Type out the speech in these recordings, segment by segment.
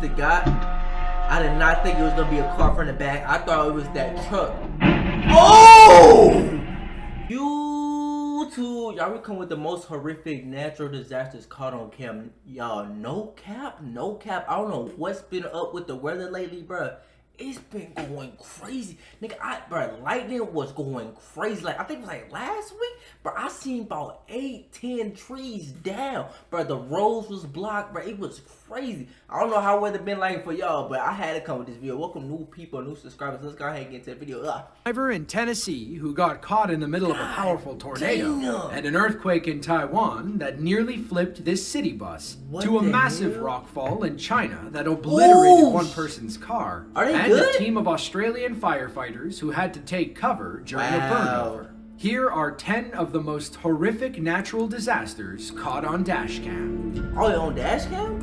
to God, I did not think it was gonna be a car from the back. I thought it was that truck. Oh! YouTube, y'all come with the most horrific natural disasters caught on cam. Y'all, no cap. I don't know what's been up with the weather lately, bruh. It's been going crazy, nigga. Bro, lightning was going crazy. Like, I think it was like last week, but I seen about 8-10 trees down, bro. The roads was blocked, bro. It was crazy. I don't know how weather been like for y'all, but I had to come with this video. Welcome new people, new subscribers. Let's go ahead and get into the video. Driver in Tennessee who got caught in the middle of a powerful tornado and an earthquake in Taiwan that nearly flipped this city bus to a massive rockfall in China that obliterated one person's car. Are they and good? A team of Australian firefighters who had to take cover during a burnover. Here are 10 of the most horrific natural disasters caught on Dashcam. Oh, you're on Dashcam?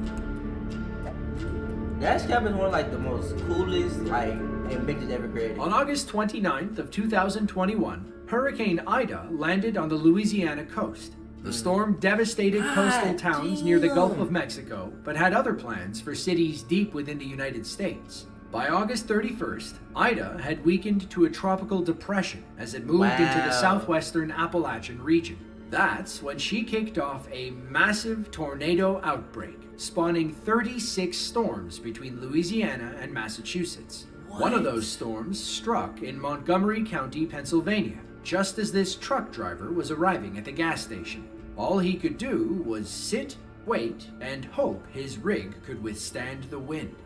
Dashcam is one of like the most coolest inventions ever created. On August 29th of 2021, Hurricane Ida landed on the Louisiana coast. The storm devastated coastal towns near the Gulf of Mexico, but had other plans for cities deep within the United States. By August 31st, Ida had weakened to a tropical depression as it moved into the southwestern Appalachian region. That's when she kicked off a massive tornado outbreak, spawning 36 storms between Louisiana and Massachusetts. One of those storms struck in Montgomery County, Pennsylvania, just as this truck driver was arriving at the gas station. All he could do was sit, wait, and hope his rig could withstand the wind.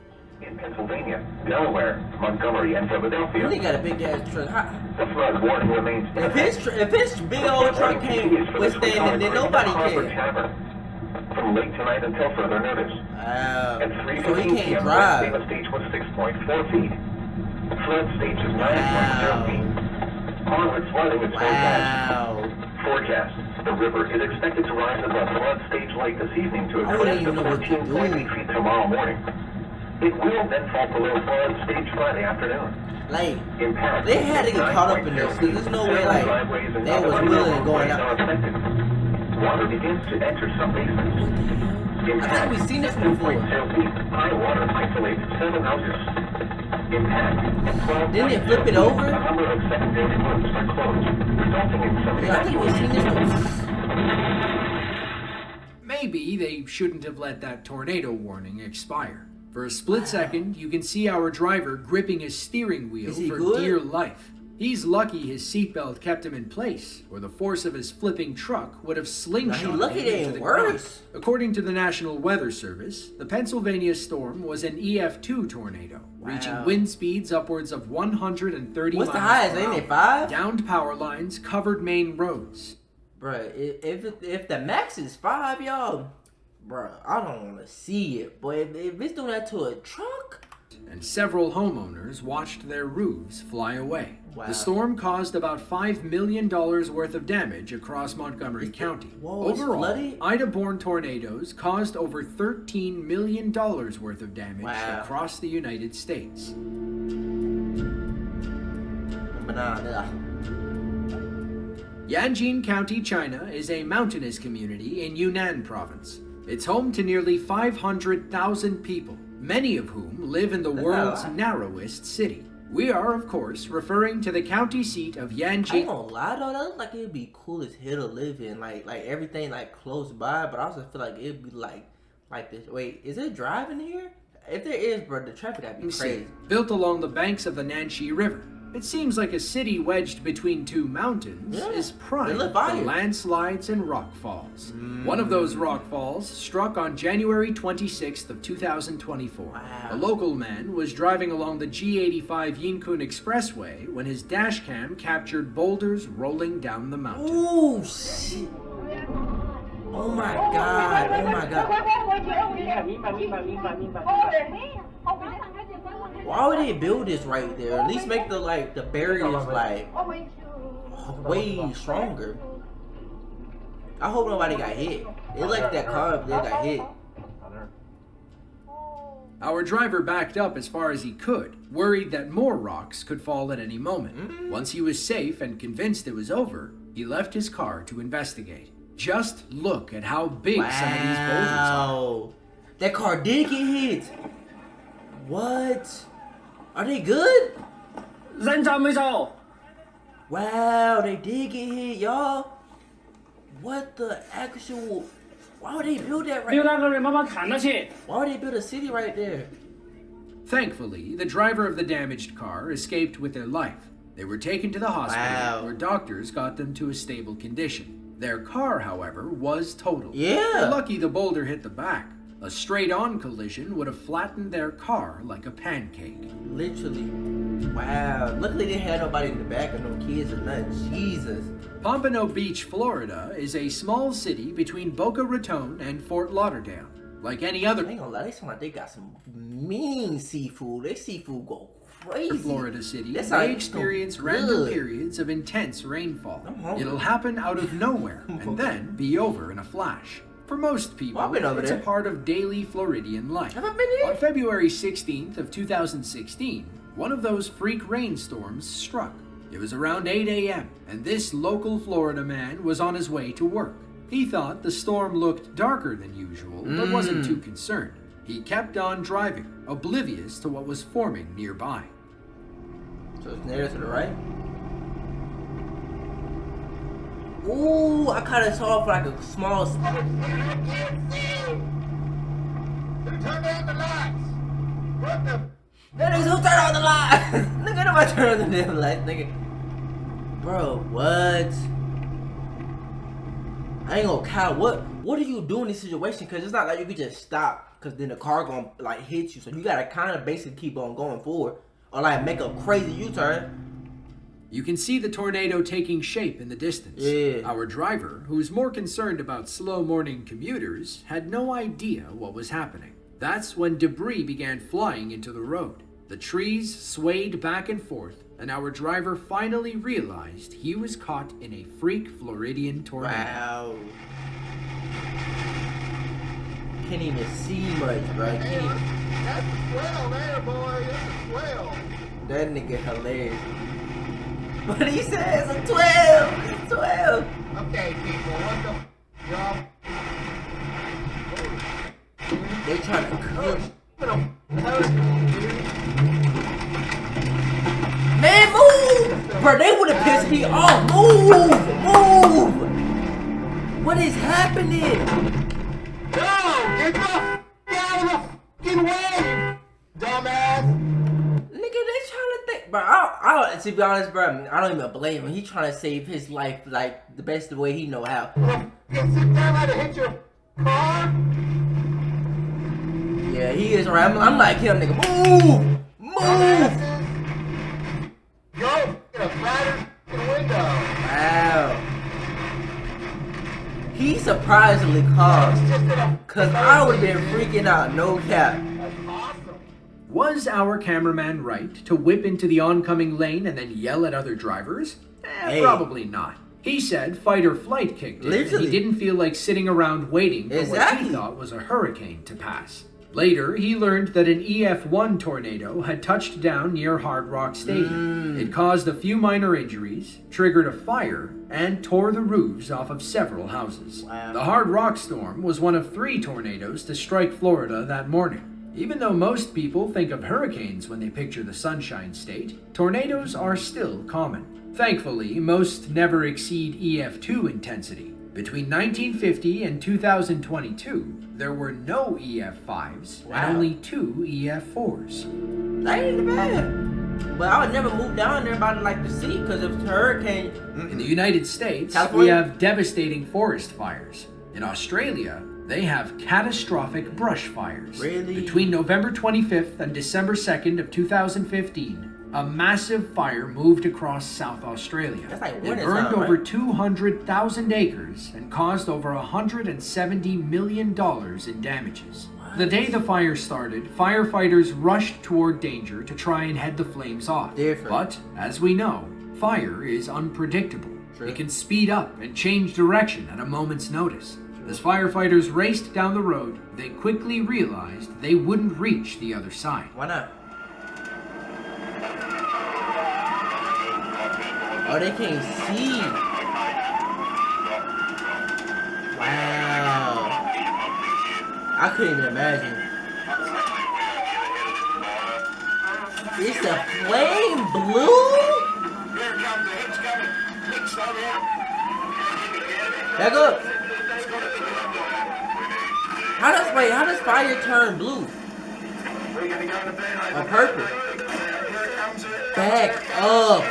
In Pennsylvania, Delaware, Montgomery, and Philadelphia. They got a big ass truck. The flood warning remains. If his big old truck can't withstand it, then nobody can. From late tonight until further notice. Wow. At So he 3:15 can't p.m., drive. the stage was 6.4 feet. Flood stage is 9.0 feet. Moderate flooding is forecast. The river is expected to rise above flood stage lake this evening to a crest of 14.8 feet tomorrow morning. It will then fall below flood stage Friday afternoon. Like, they had to get caught up in this, because there's no way, like, they was willing to going out. Water begins to enter some basements. I think we've seen this before. High water isolates 7 houses. Impact. Didn't they flip it over? A number of secondary roads are closed, resulting in some. Yeah, I think we've seen this before. Maybe they shouldn't have let that tornado warning expire. For a split second, you can see our driver gripping his steering wheel for dear life. He's lucky his seatbelt kept him in place, or the force of his flipping truck would have slingshot him into the ground. According to the National Weather Service, the Pennsylvania storm was an EF2 tornado, reaching wind speeds upwards of 130 miles per hour. What's the highest? Ain't it 5? Downed power lines, covered main roads. Bruh, if the max is 5, y'all, bruh, I don't want to see it. But if it's doing that to a truck. And several homeowners watched their roofs fly away. Wow. The storm caused about $5 million worth of damage across Montgomery County. Overall, Ida-borne tornadoes caused over $13 million worth of damage across the United States. Yanjin County, China is a mountainous community in Yunnan province. It's home to nearly 500,000 people, many of whom live in the world's narrowest city. We are, of course, referring to the county seat of Yanjin. I ain't gonna lie though, that look like it'd be cool as hell to live in, like everything like close by, but I also feel like it'd be like this. Wait, is there driving here? If there is, bro, the traffic gotta be crazy. Built along the banks of the Nanxi River, it seems like a city wedged between two mountains is prime for landslides and rockfalls. One of those rockfalls struck on January 26th of 2024. A local man was driving along the G85 Yinkun Expressway when his dashcam captured boulders rolling down the mountain. Oh shit! Oh my god! Oh my god! Why would they build this right there? At least make the barriers like way stronger. I hope nobody got hit. It like that car up there got hit. Our driver backed up as far as he could, worried that more rocks could fall at any moment. Once he was safe and convinced it was over, he left his car to investigate. Just look at how big some of these boulders are. That car did get hit. What? Are they good? 人站未走， Wow, they did get hit, y'all. What the actual? Why would they build that 有 right? 那个人慢慢看得起。 Why would they build a city right there? Thankfully, the driver of the damaged car escaped with their life. They were taken to the hospital, Wow. where doctors got them to a stable condition. Their car, however, was totaled. Yeah. They're lucky the boulder hit the back. A straight-on collision would have flattened their car like a pancake. Literally. Wow. Luckily they had nobody in the back or no kids or nothing. Jesus. Pompano Beach, Florida, is a small city between Boca Raton and Fort Lauderdale. Like any other I ain't gonna lie, they sound like they got some mean seafood. They seafood go crazy. Florida city, That sound they experience so random good. periods of intense rainfall. I'm hungry. It'll happen out of nowhere and then be over in a flash. For most people, Well, I've been over it's there. a part of daily Floridian life. Have I been here? On February 16th of 2016, one of those freak rainstorms struck. It was around 8 a.m., and this local Florida man was on his way to work. He thought the storm looked darker than usual, but wasn't too concerned. He kept on driving, oblivious to what was forming nearby. So it's near to the right. Ooh, I kind of saw it for like a small. Who turned on the lights? What the? That is who turned on the lights. Nigga, nobody turned on the damn lights, nigga. Bro, what? I ain't gonna count. What do you do in this situation? Cause it's not like you could just stop, cause then the car gonna like hit you. So you gotta kind of basically keep on going forward, or like make a crazy U-turn. You can see the tornado taking shape in the distance. Yeah. Our driver, who's more concerned about slow morning commuters, had no idea what was happening. That's when debris began flying into the road. The trees swayed back and forth, and our driver finally realized he was caught in a freak Floridian tornado. Wow. Can't even see much, bro. Can't even... That's a swell there, boy. That's a swell. That nigga hilarious. But he says a 12. It's 12. Okay, people, what the? Y'all. They trying to cook. Man, move! Bro, they would have pissed me off. Move! Move! What is happening? Yo, get the out of the fucking way, dumbass. Nigga, they trying to think, bro. I to be honest, bro, I don't even blame him. He trying to save his life like the best way he know how. Get sit down, let it hit your car. Yeah, he is right. I'm like him, nigga. Move! Move! Dumbasses. Yo, get a flatter window. Wow. He surprisingly calm. It's just a. Cause I would have been freaking out, no cap. That's awesome. Was our cameraman right to whip into the oncoming lane and then yell at other drivers? Hey. Probably not. He said fight or flight kicked in, and Literally. he didn't feel like sitting around waiting for what Exactly. he thought was a hurricane to pass. Later, he learned that an EF1 tornado had touched down near Hard Rock Stadium. It caused a few minor injuries, triggered a fire, and tore the roofs off of several houses. Wow. The Hard Rock storm was one of 3 tornadoes to strike Florida that morning. Even though most people think of hurricanes when they picture the Sunshine State, tornadoes are still common. Thankfully, most never exceed EF2 intensity. Between 1950 and 2022, there were no EF5s Wow. and only 2 EF4s. That ain't bad. But I would never move down there by like the sea, cause if it's a hurricane. In the United States, California? we have devastating forest fires. In Australia, they have catastrophic brush fires. Really? Between November 25th and December 2nd of 2015, a massive fire moved across South Australia. That's like It winter burned time, over right? 200,000 acres and caused over $170 million in damages. The day the fire started, firefighters rushed toward danger to try and head the flames off. Different. But, as we know, fire is unpredictable. True. It can speed up and change direction at a moment's notice. As firefighters raced down the road, they quickly realized they wouldn't reach the other side. Why not? Oh, they can't see. Wow. I couldn't even imagine. It's the flame blue? Here it comes, the hit's coming. Hit's on here. Back up. How does fire turn blue? We're gonna go to bed. Or purple? Here it comes. Back up.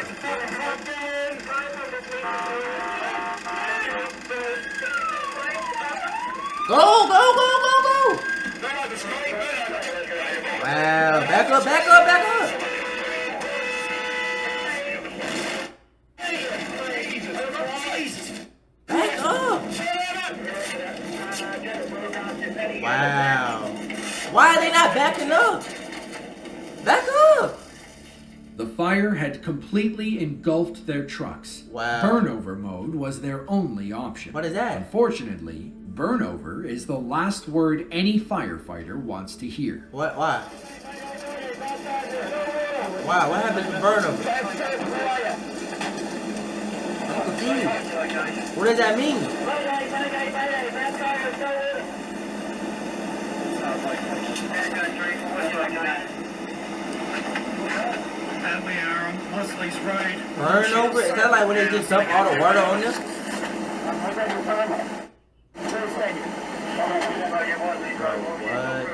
Go, go, go, go, go. Wow. Back up, back up, back up. Back up. Wow. Why are they not backing up? Back up. The fire had completely engulfed their trucks. Wow. Burnover mode was their only option. What is that? Unfortunately, burnover is the last word any firefighter wants to hear. What? Why? Wow, what happened to burnover? I'm confused. What does that mean? And we are on Leslie's Road. Burnover? Is that like when they just dump all the water on you? What?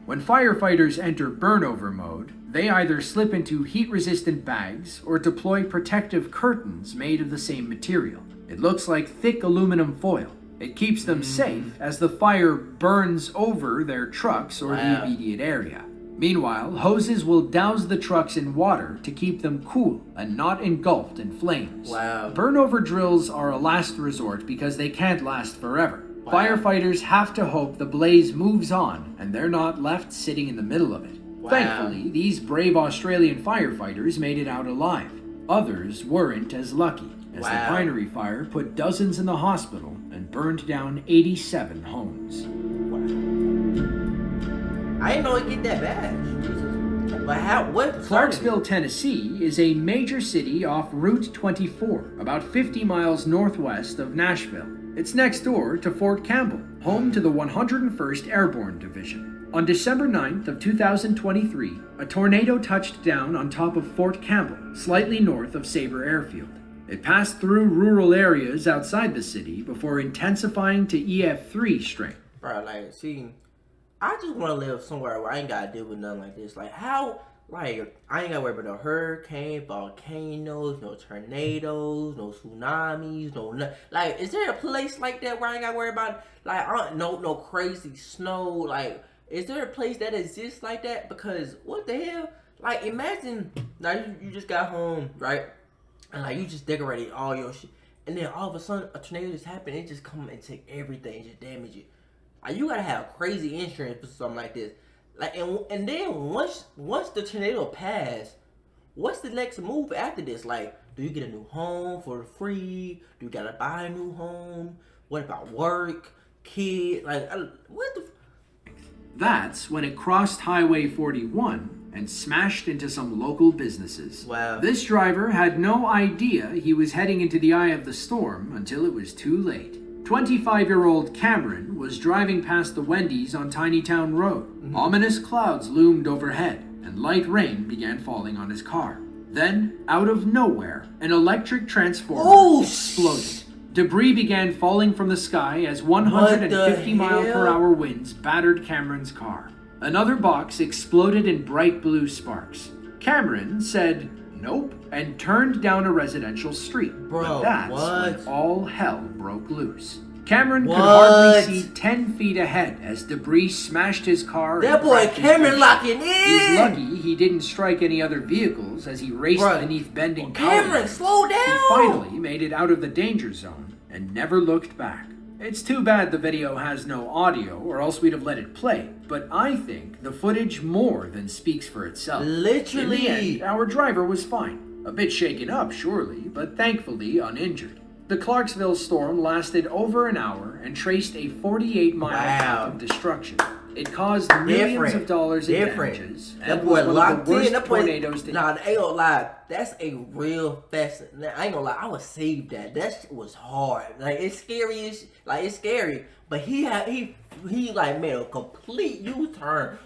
When firefighters enter burnover mode, they either slip into heat-resistant bags or deploy protective curtains made of the same material. It looks like thick aluminum foil. It keeps them safe as the fire burns over their trucks or the immediate area. Meanwhile, hoses will douse the trucks in water to keep them cool and not engulfed in flames. Wow. Burnover drills are a last resort because they can't last forever. Wow. Firefighters have to hope the blaze moves on and they're not left sitting in the middle of it. Wow. Thankfully, these brave Australian firefighters made it out alive. Others weren't as lucky, as the Wow. pinery fire put dozens in the hospital and burned down 87 homes. I didn't know it get that bad. Jesus. But how? What? started it? Clarksville, Tennessee is a major city off Route 24, about 50 miles northwest of Nashville. It's next door to Fort Campbell, home to the 101st Airborne Division. On December 9th of 2023, a tornado touched down on top of Fort Campbell, slightly north of Sabre Airfield. It passed through rural areas outside the city before intensifying to EF3 strength. Bro, like, see, I just want to live somewhere where I ain't got to deal with nothing like this. Like, how, like, I ain't got to worry about no hurricane, volcanoes, no tornadoes, no tsunamis, like, is there a place like that where I ain't got to worry about, like, no crazy snow? Like, is there a place that exists like that? Because, what the hell? Like, imagine, now you just got home, right? And, like, you just decorated all your shit. And then all of a sudden, a tornado just happened. It just come and take everything and just damage it. Like, you gotta have crazy insurance for something like this. Like, and then once the tornado passed, what's the next move after this? Like, do you get a new home for free? Do you gotta buy a new home? What about work, kids? Like, what the? That's when it crossed Highway 41 and smashed into some local businesses. Wow. This driver had no idea he was heading into the eye of the storm until it was too late. 25-year-old Cameron was driving past the Wendy's on Tiny Town Road. Ominous clouds loomed overhead, and light rain began falling on his car. Then, out of nowhere, an electric transformer exploded. Debris began falling from the sky as 150-mile-per-hour winds battered Cameron's car. Another box exploded in bright blue sparks. Cameron said, "Nope," and turned down a residential street. Bro, but that's what? when all hell broke loose. Cameron could hardly see 10 feet ahead as debris smashed his car. That and boy cracked his Cameron windshield. locking in. He's lucky he didn't strike any other vehicles as he raced Bruh. beneath bending power Cameron, lines. slow down. He finally made it out of the danger zone and never looked back. It's too bad the video has no audio, or else we'd have let it play. But I think the footage more than speaks for itself. Literally. In the end, our driver was fine. A bit shaken up, surely, but thankfully uninjured. The Clarksville storm lasted over an hour and traced a 48-mile path of destruction. It caused millions of dollars in damages. That and boy was one of locked the worst in. That boy, tornadoes to nah, I ain't gonna lie. That's a real fast. I ain't gonna lie. I would save that. That shit was hard. Like, it's scary. Like, it's scary. But he like made a complete U-turn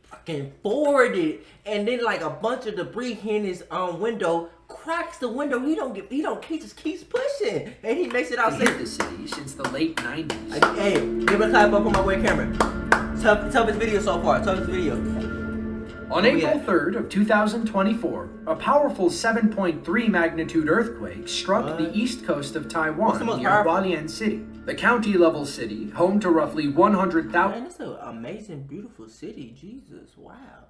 fucking forwarded, and then like a bunch of debris hit his window, cracks the window. He just keeps pushing, and he makes it out They hit safe. the city since the late 90s. Hey, give it a clap up on my web camera. Toughest video so far. Toughest video. On April 3rd of 2024, a powerful 7.3 magnitude earthquake struck the east coast of What's Taiwan the most near powerful? Hualien City, the county-level city home to roughly 100,000 Man, it's an amazing, beautiful city. Jesus, wow.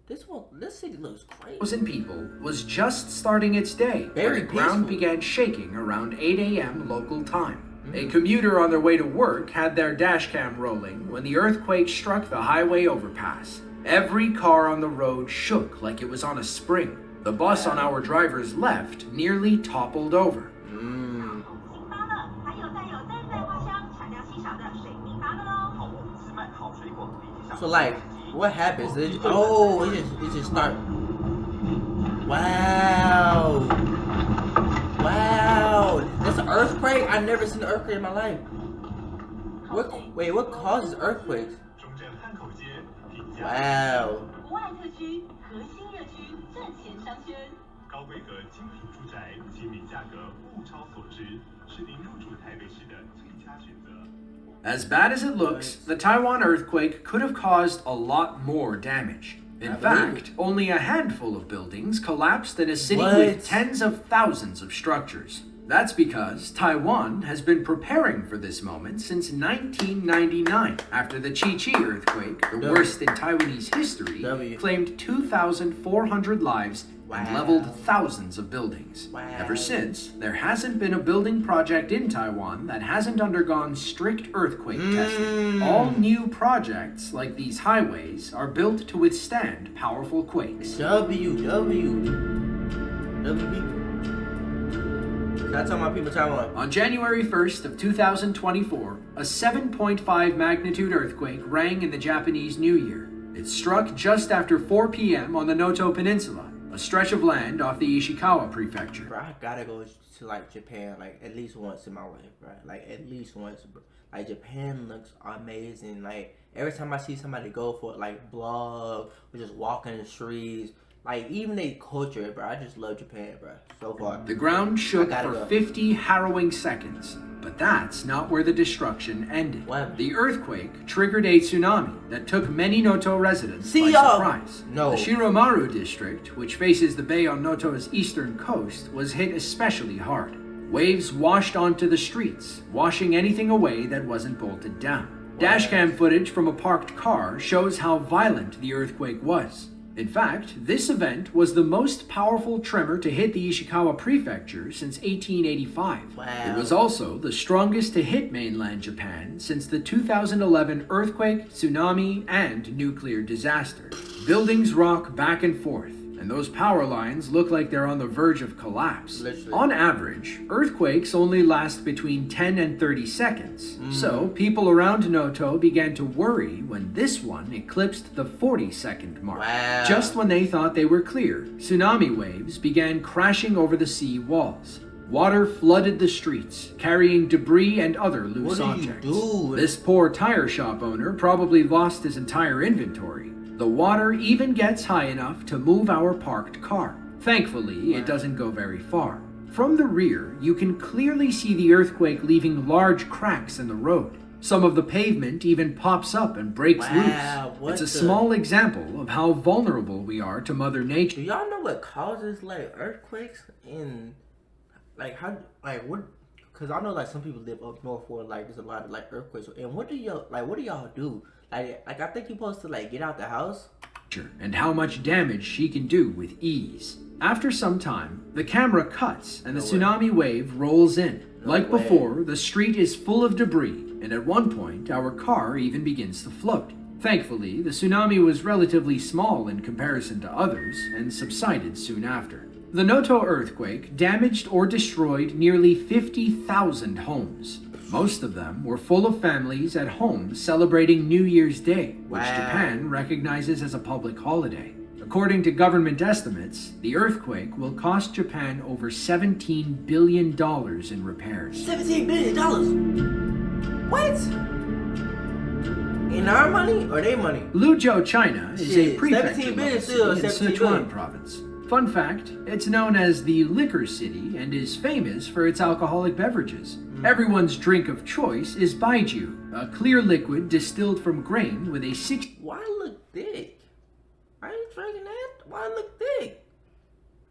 This city looks crazy. people, was just starting its day Very when the ground peaceful. began shaking around 8 a.m. local time. A commuter on their way to work had their dashcam rolling when the earthquake struck the highway overpass. Every car on the road shook like it was on a spring. The bus on our driver's left nearly toppled over. So like, what happens? It just start. Wow. That's an earthquake? I've never seen an earthquake in my life. What causes earthquakes? Wow. 国外特区核心热区正前商圈。高规格精品住宅，亲民价格，物超所值，是您入住台北市的最佳选择。 As bad as it looks, the Taiwan earthquake could have caused a lot more damage. In fact, only a handful of buildings collapsed in a city with tens of thousands of structures. That's because Taiwan has been preparing for this moment since 1999, after the Chi-Chi earthquake, the worst in Taiwanese history, claimed 2,400 lives and leveled thousands of buildings. Ever since, there hasn't been a building project in Taiwan that hasn't undergone strict earthquake testing. All new projects, like these highways, are built to withstand powerful quakes. That's how my people Taiwan. On January 1st of 2024, a 7.5 magnitude earthquake rang in the Japanese New Year. It struck just after 4 p.m. on the Noto Peninsula, a stretch of land off the Ishikawa prefecture. Bro, I gotta go to like Japan like at least once in my life, bro. Like at least once, bro. Like Japan looks amazing. Like every time I see somebody go for it, like blog or just walk in the streets, like even their culture, bro. I just love Japan, bro. So far. The ground shook I gotta for go. 50 harrowing seconds, but that's not where the destruction ended. What? The earthquake triggered a tsunami that took many Noto residents by surprise. No. The Shiromaru district, which faces the bay on Noto's eastern coast, was hit especially hard. Waves washed onto the streets, washing anything away that wasn't bolted down. Dashcam footage from a parked car shows how violent the earthquake was. In fact, this event was the most powerful tremor to hit the Ishikawa prefecture since 1885. Wow. It was also the strongest to hit mainland Japan since the 2011 earthquake, tsunami, and nuclear disaster. Buildings rock back and forth, and those power lines look like they're on the verge of collapse. Literally. On average, earthquakes only last between 10 and 30 seconds. So people around Noto began to worry when this one eclipsed the 40-second mark. Wow. Just when they thought they were clear, tsunami waves began crashing over the sea walls. Water flooded the streets, carrying debris and other loose What do you objects. do? This poor tire shop owner probably lost his entire inventory. The water even gets high enough to move our parked car. Thankfully, it doesn't go very far. From the rear, you can clearly see the earthquake leaving large cracks in the road. Some of the pavement even pops up and breaks Wow, loose. It's a what the- small example of how vulnerable we are to Mother Do Nature. y'all know what causes like earthquakes in like how like what? Cause I know like some people live up north where like there's a lot of like earthquakes. And what do y'all do? Like I think you're supposed to like get out the house. And how much damage she can do with ease. After some time, the camera cuts and the tsunami wave rolls in. Like way. before, the street is full of debris, and at one point, our car even begins to float. Thankfully, the tsunami was relatively small in comparison to others and subsided soon after. The Noto earthquake damaged or destroyed nearly 50,000 homes. Most of them were full of families at home celebrating New Year's Day, which Wow. Japan recognizes as a public holiday. According to government estimates, the earthquake will cost Japan over $17 billion in repairs. $17 billion. What? In our money or their money? Luzhou, China is Shit, a prefecture 17 level billion still city in 17 Sichuan billion. province. Fun fact, it's known as the liquor city and is famous for its alcoholic beverages. Everyone's drink of choice is baijiu, a clear liquid distilled from grain with a 60% Why it look thick? Are you drinking that? Why it look thick?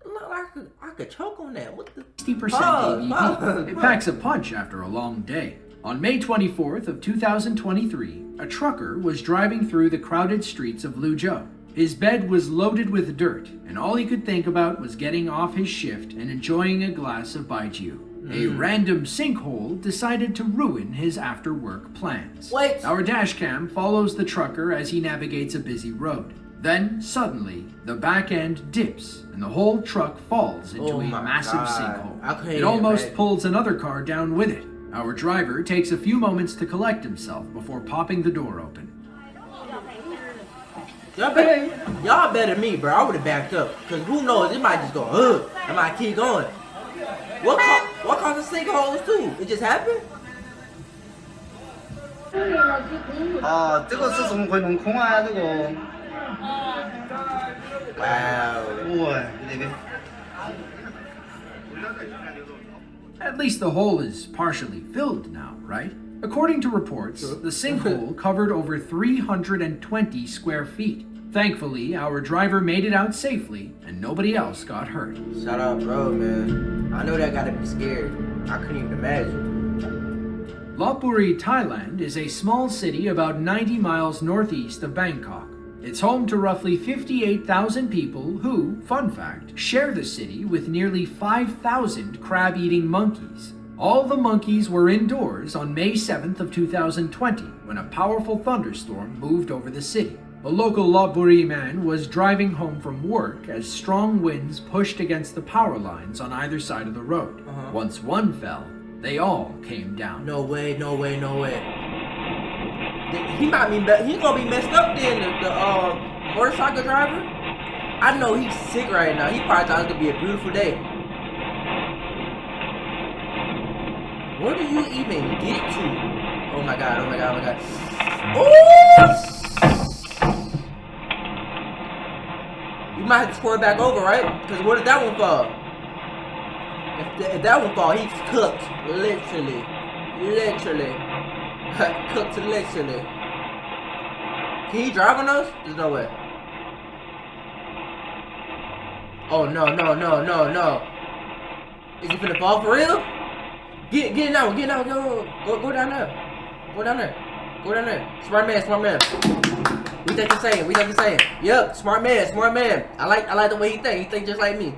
It look like I could choke on that. What the? ABV. It packs a punch after a long day. On May 24th of 2023, a trucker was driving through the crowded streets of Luzhou. His bed was loaded with dirt, and all he could think about was getting off his shift and enjoying a glass of baijiu. A random sinkhole decided to ruin his after-work plans. Wait. Our dashcam follows the trucker as he navigates a busy road. Then, suddenly, the back end dips, and the whole truck falls into Oh a my massive God. I sinkhole. couldn't It almost imagine. pulls another car down with it. Our driver takes a few moments to collect himself before popping the door open. Y'all better than me, bro. I would have backed up. Because who knows? It might just go, I might keep going. What caused the sinkholes too? It just happened? 啊，这个是怎么会弄空啊？这个， Wow. 喂，那个。 At least the hole is partially filled now, right? According to reports, the sinkhole covered over 320 square feet. Thankfully, our driver made it out safely, and nobody else got hurt. Shout out, bro, man. I know that gotta be scary. I couldn't even imagine. Lopburi, Thailand is a small city about 90 miles northeast of Bangkok. It's home to roughly 58,000 people who, fun fact, share the city with nearly 5,000 crab-eating monkeys. All the monkeys were indoors on May 7th of 2020 when a powerful thunderstorm moved over the city. A local Lopburi man was driving home from work as strong winds pushed against the power lines on either side of the road. Once one fell, they all came down. No way, no way, no way. He might be, he's gonna be messed up then, the motorcycle driver. I know he's sick right now. He probably thought it was gonna be a beautiful day. Where do you even get to? Oh my god, oh my god, oh my god. Ooh! You might have to swerve back over, right? Because where did that one fall? If that one fall, he's cooked. Literally. Cooked literally. Can he drive on those? There's no way. Oh no, no, no, no, no. Is he finna fall for real? Get in that one, get in that one, go down there. Go down there. Go down there. Smart man, smart man. We think the same, we think the same. Yep, smart man, smart man. I like the way he think. He think just like me.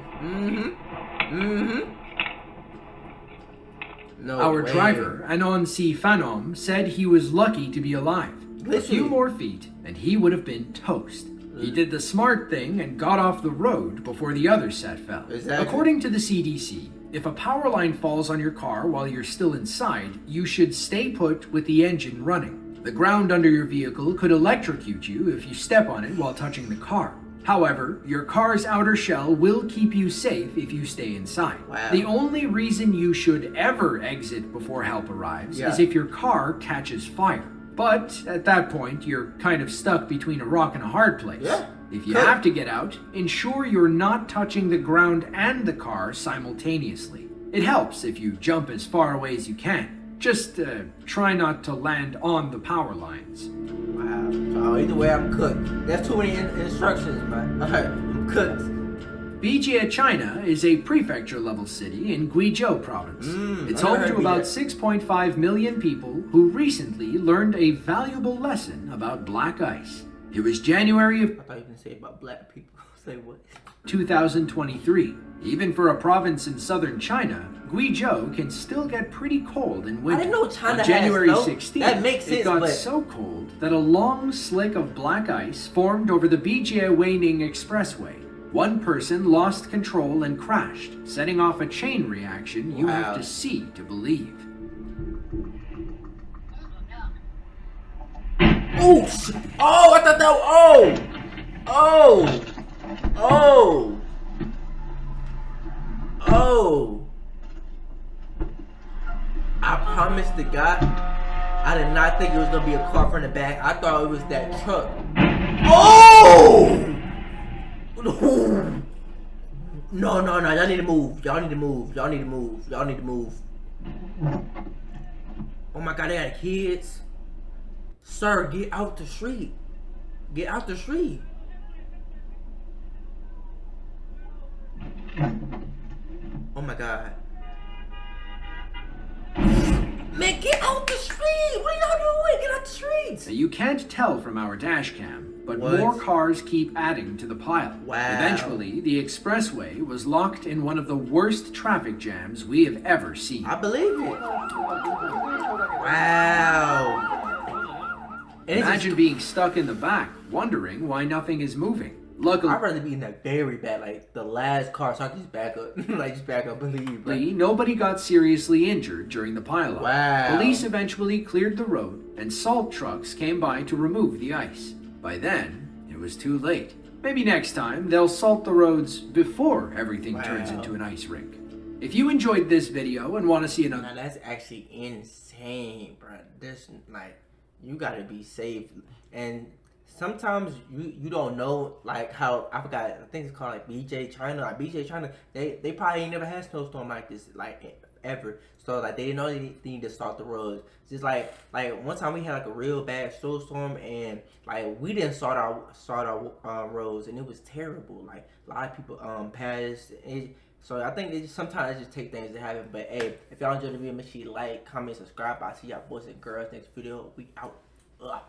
No Our way. driver, Anon Si Phanom, said he was lucky to be alive. A few more feet, and he would have been toast. He did the smart thing and got off the road before the other set fell. Exactly. According to the CDC, if a power line falls on your car while you're still inside, you should stay put with the engine running. The ground under your vehicle could electrocute you if you step on it while touching the car. However, your car's outer shell will keep you safe if you stay inside. Wow. The only reason you should ever exit before help arrives is if your car catches fire. But at that point, you're kind of stuck between a rock and a hard place. Yeah. If you have to get out, ensure you're not touching the ground and the car simultaneously. It helps if you jump as far away as you can. Just try not to land on the power lines. Wow. So either way, I'm cooked. That's too many instructions, man. Alright, I'm cooked. Bijie, China is a prefecture-level city in Guizhou province. It's home to about 6.5 million people who recently learned a valuable lesson about black ice. It was January of I thought you were going to say about black people. Say what? 2023. Even for a province in southern China, Guizhou can still get pretty cold in winter. I didn't know China On January has snow. 16th, That makes sense, it got but- so cold that a long slick of black ice formed over the Bijie-Weining Expressway. One person lost control and crashed, setting off a chain reaction you have to see to believe. Oh, oh, I thought that was, oh. I promise to God, I did not think it was gonna be a car from the back. I thought it was that truck. Oh! No, no, no. Y'all need to move. Y'all need to move. Y'all need to move. Y'all need to move. Oh my God, they got kids. Sir, get out the street. Get out the street. Oh my God. Man, get out the street! What are y'all doing? Get out the streets! Now, you can't tell from our dash cam, but What? more cars keep adding to the pile. Wow. Eventually, the expressway was locked in one of the worst traffic jams we have ever seen. I believe it. Wow. And it's Imagine being stuck in the back, wondering why nothing is moving. Luckily, I'd rather be in that very bad, like the last car, so I can just back up, like just back up and leave. Bro. nobody got seriously injured during the pileup. Wow. Police eventually cleared the road, and salt trucks came by to remove the ice. By then, it was too late. Maybe next time, they'll salt the roads before everything turns into an ice rink. If you enjoyed this video and want to see another... Now that's actually insane, bro. This, like, you gotta be safe. And sometimes you don't know, like how, I forgot, I think it's called like BJ China. Like BJ China, they probably ain't never had a snowstorm like this, like ever. So like they didn't know they need to start the roads. Just like one time we had like a real bad snowstorm, and like we didn't start our roads, and it was terrible. Like a lot of people passed. So I think sometimes it just take things to happen. But hey, if y'all enjoyed the video, make sure you like, comment, subscribe. I'll see y'all boys and girls next video. We out. Ugh.